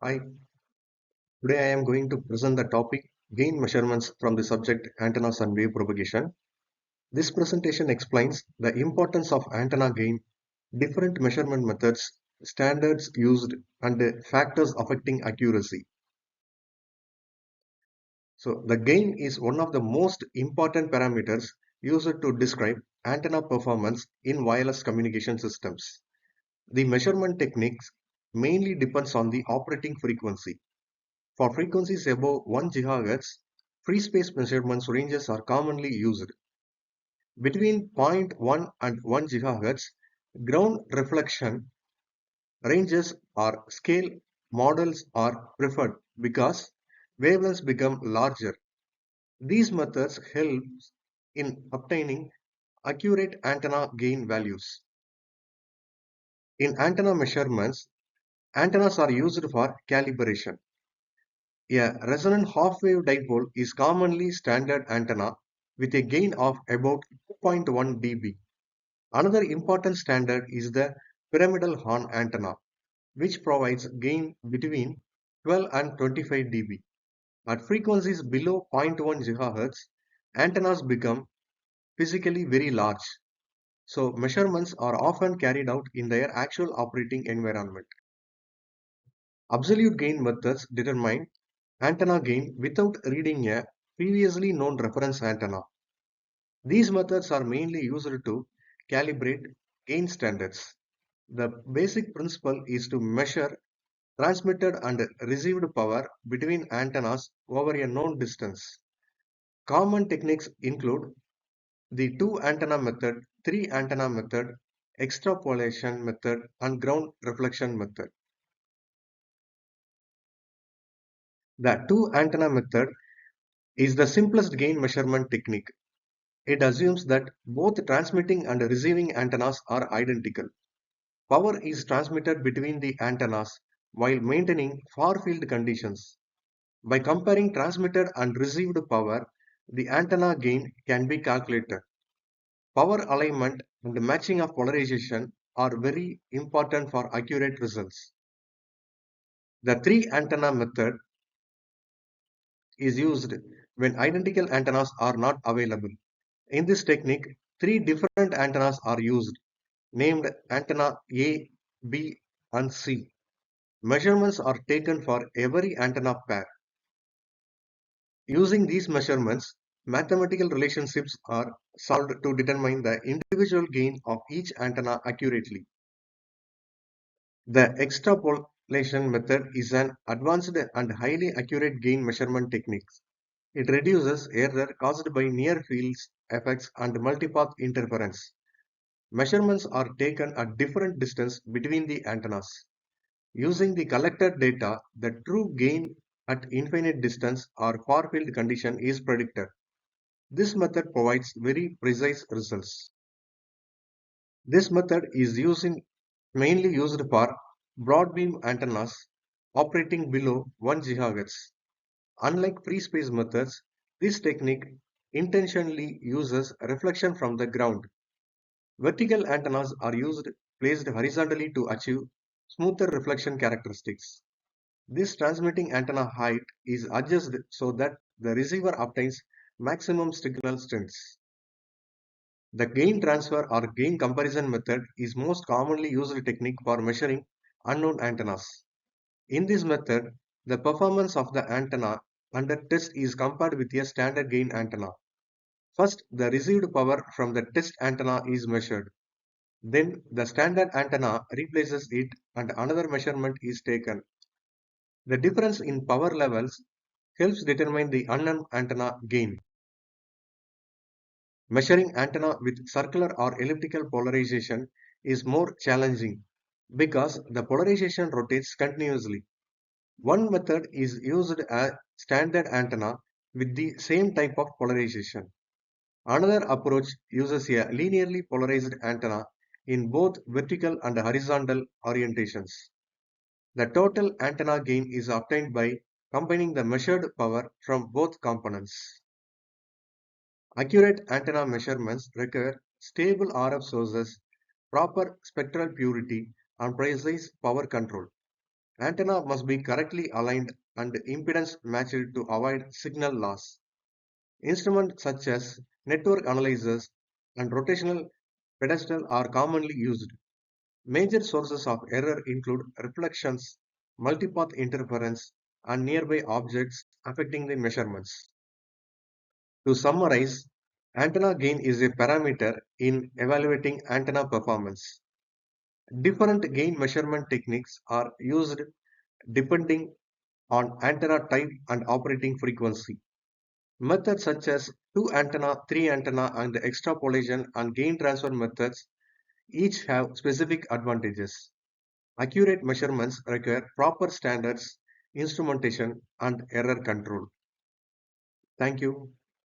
Hi, today I am going to present the topic gain measurements from the subject antennas and wave propagation. This presentation explains the importance of antenna gain, different measurement methods, standards used, and the factors affecting accuracy. So, the gain is one of the most important parameters used to describe antenna performance in wireless communication systems. The measurement techniques mainly depends on the operating frequency. For frequencies above 1 GHz, free space measurements ranges are commonly used. Between zero point 0.1 and 1 GHz, ground reflection ranges or scale models are preferred because wavelengths become larger. These methods help in obtaining accurate antenna gain values. In antenna measurements, antennas are used for calibration. A resonant half-wave dipole is commonly standard antenna with a gain of about 2.1 dB. Another important standard is the pyramidal horn antenna, which provides gain between 12 and 25 dB. At frequencies below zero point 0.1 GHz, antennas become physically very large, so measurements are often carried out in their actual operating environment. Absolute gain methods determine antenna gain without reading a previously known reference antenna. These methods are mainly used to calibrate gain standards. The basic principle is to measure transmitted and received power between antennas over a known distance. Common techniques include the two antenna method, three antenna method, extrapolation method, and ground reflection method. The two antenna method is the simplest gain measurement technique. It assumes that both transmitting and receiving antennas are identical. Power is transmitted between the antennas while maintaining far field conditions. By comparing transmitted and received power, the antenna gain can be calculated. Power alignment and matching of polarization are very important for accurate results. The three antenna method is used when identical antennas are not available. In this technique, three different antennas are used, named antenna A, B, and C. Measurements are taken for every antenna pair. Using these measurements, mathematical relationships are solved to determine the individual gain of each antenna accurately. The extrapolation method is an advanced and highly accurate gain measurement technique. It reduces error caused by near field effects and multipath interference. Measurements are taken at different distance between the antennas. Using the collected data, the true gain at infinite distance or far field condition is predicted. This method provides very precise results. This method is mainly used for broadbeam antennas operating below 1 GHz. Unlike free space methods, this technique intentionally uses reflection from the ground. Vertical antennas are placed horizontally to achieve smoother reflection characteristics. This transmitting antenna height is adjusted so that the receiver obtains maximum signal strength. The gain transfer or gain comparison method is most commonly used technique for measuring unknown antennas. In this method, the performance of the antenna under test is compared with a standard gain antenna. First, the received power from the test antenna is measured. Then, the standard antenna replaces it and another measurement is taken. The difference in power levels helps determine the unknown antenna gain. Measuring antenna with circular or elliptical polarization is more challenging because the polarization rotates continuously. One method is used as standard antenna with the same type of polarization. Another approach uses a linearly polarized antenna in both vertical and horizontal orientations. The total antenna gain is obtained by combining the measured power from both components. Accurate antenna measurements require stable RF sources, proper spectral purity, and precise power control. Antenna must be correctly aligned and impedance matched to avoid signal loss. Instruments such as network analyzers and rotational pedestal are commonly used. Major sources of error include reflections, multipath interference, and nearby objects affecting the measurements. To summarize, antenna gain is a parameter in evaluating antenna performance. Different gain measurement techniques are used depending on antenna type and operating frequency. Methods such as 2 antenna, 3 antenna, and the extrapolation and gain transfer methods each have specific advantages. Accurate measurements require proper standards, instrumentation, and error control. Thank you.